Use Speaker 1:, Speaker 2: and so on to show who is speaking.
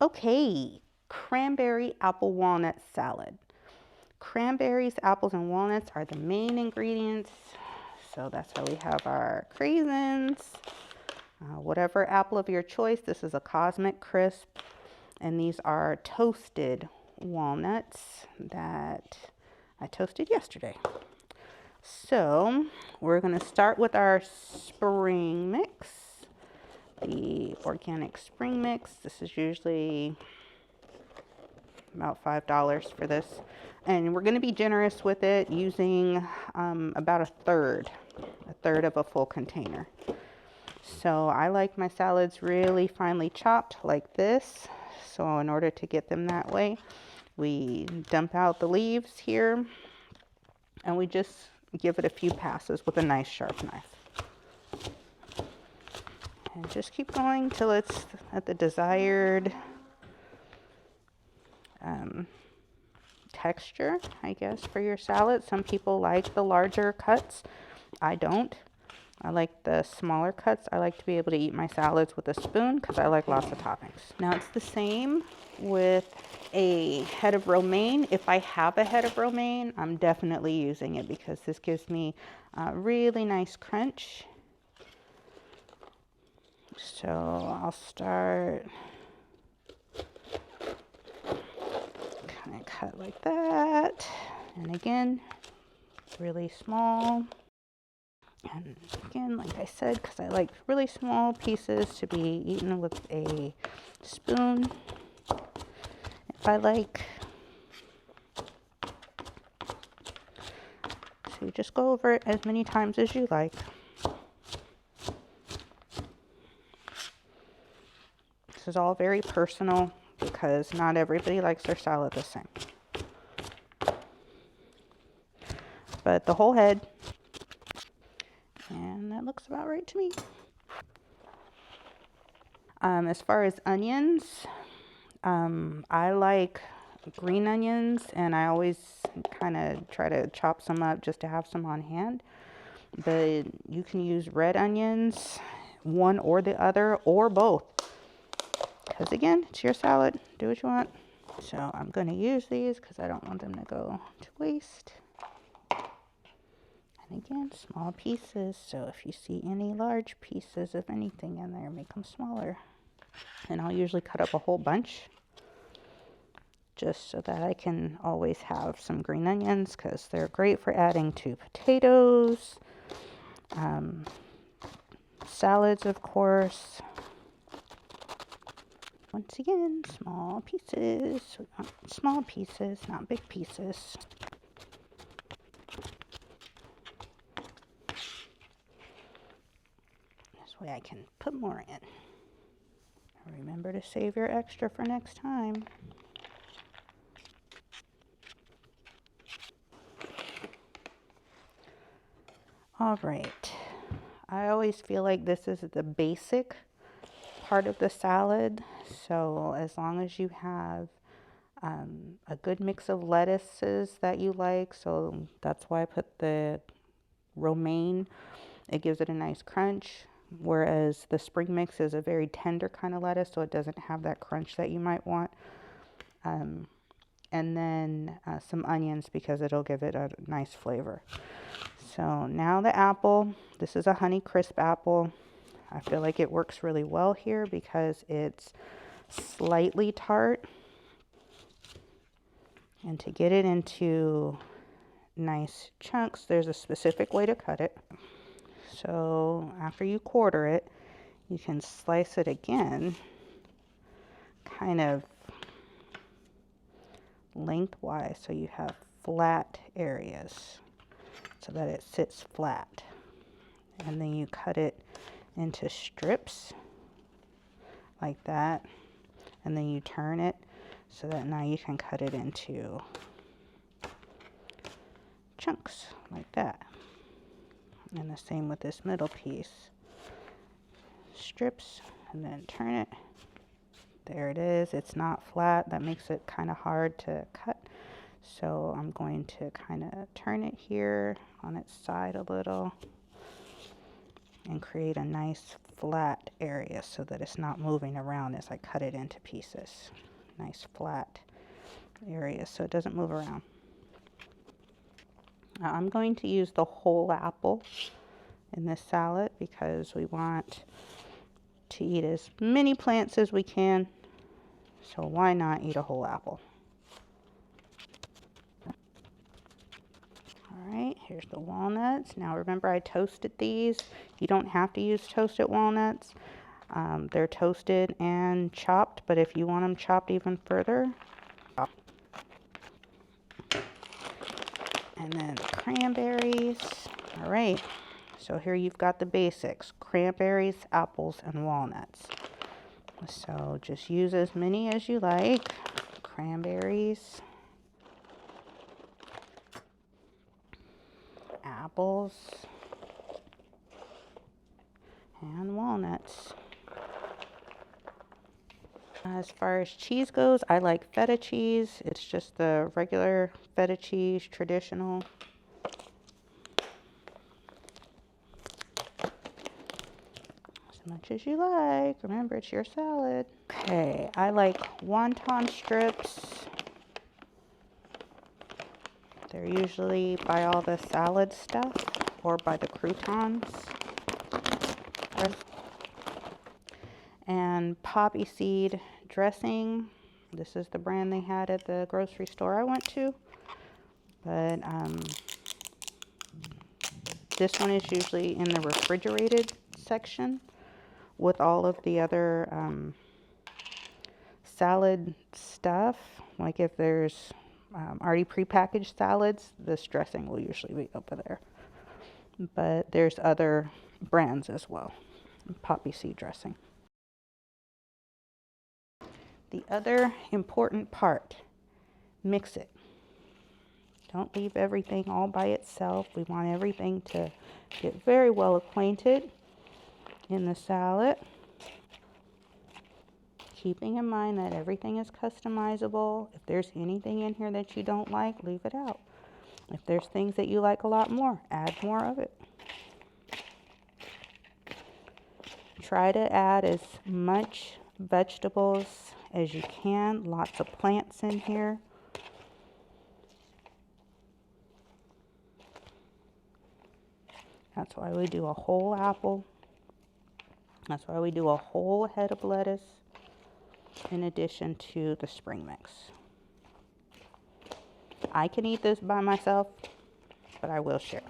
Speaker 1: Okay, cranberry apple walnut salad. Cranberries, apples, and walnuts are the main ingredients. So that's why we have our craisins. Whatever apple of your choice, this is a Cosmic Crisp. And these are toasted walnuts that I toasted yesterday. So we're going to start with our spring mix, the organic spring mix. This is usually about $5 for this. And we're going to be generous with it, using about a third of a full container. So I like my salads really finely chopped like this. So in order to get them that way, we dump out the leaves here and we just give it a few passes with a nice sharp knife. And just keep going till it's at the desired texture, I guess, for your salad. Some people like the larger cuts. I don't. I like the smaller cuts. I like to be able to eat my salads with a spoon because I like lots of toppings. Now it's the same with a head of romaine. If I have a head of romaine, I'm definitely using it because this gives me a really nice crunch. So I'll start kind of cut like that. And again, really small. And again, like I said, because I like really small pieces to be eaten with a spoon. If I like, so you just go over it as many times as you like. This is all very personal because not everybody likes their salad the same. But the whole head, and that looks about right to me. As far as onions, I like green onions, and I always kind of try to chop some up just to have some on hand. But you can use red onions, one or the other, or both. Because again, it's your salad. Do what you want. So I'm going to use these because I don't want them to go to waste. And again, small pieces. So if you see any large pieces of anything in there, make them smaller. And I'll usually cut up a whole bunch just so that I can always have some green onions because they're great for adding to potatoes, salads, of course. Once again, small pieces. Small pieces, not big pieces. This way I can put more in. Remember to save your extra for next time. All right. I always feel like this is the basic part of the salad. So as long as you have a good mix of lettuces that you like, so that's why I put the romaine. It gives it a nice crunch, whereas the spring mix is a very tender kind of lettuce, so it doesn't have that crunch that you might want. And then some onions because it'll give it a nice flavor. So now the apple. This is a Honey Crisp apple. I feel like it works really well here because it's slightly tart. And to get it into nice chunks, there's a specific way to cut it. So after you quarter it, you can slice it again, kind of lengthwise, so you have flat areas so that it sits flat. And then you cut it into strips like that, and then you turn it so that now you can cut it into chunks like that. And the same with this middle piece. Strips and then turn it. There it is. It's not flat. That makes it kind of hard to cut. So I'm going to kind of turn it here on its side a little and create a nice flat area so that it's not moving around as I cut it into pieces. Nice flat area so it doesn't move around. Now I'm going to use the whole apple in this salad because we want to eat as many plants as we can. So why not eat a whole apple? Alright, here's the walnuts. Now remember I toasted these. You don't have to use toasted walnuts. They're toasted and chopped, but if you want them chopped even further. And then cranberries. Alright, so here you've got the basics. Cranberries, apples, and walnuts. So just use as many as you like. Cranberries, apples, and walnuts. As far as cheese goes, I like feta cheese. It's just the regular feta cheese, traditional. As much as you like. Remember, it's your salad. Okay, I like wonton strips. They're usually by all the salad stuff or by the croutons. And poppy seed dressing. This is the brand they had at the grocery store I went to. But this one is usually in the refrigerated section with all of the other salad stuff. Like if there's already prepackaged salads, this dressing will usually be over there. But there's other brands as well. Poppy seed dressing. The other important part, mix it. Don't leave everything all by itself. We want everything to get very well acquainted in the salad. Keeping in mind that everything is customizable. If there's anything in here that you don't like, leave it out. If there's things that you like a lot more, add more of it. Try to add as much vegetables as you can. Lots of plants in here. That's why we do a whole apple. That's why we do a whole head of lettuce in addition to the spring mix. I can eat this by myself, but I will share.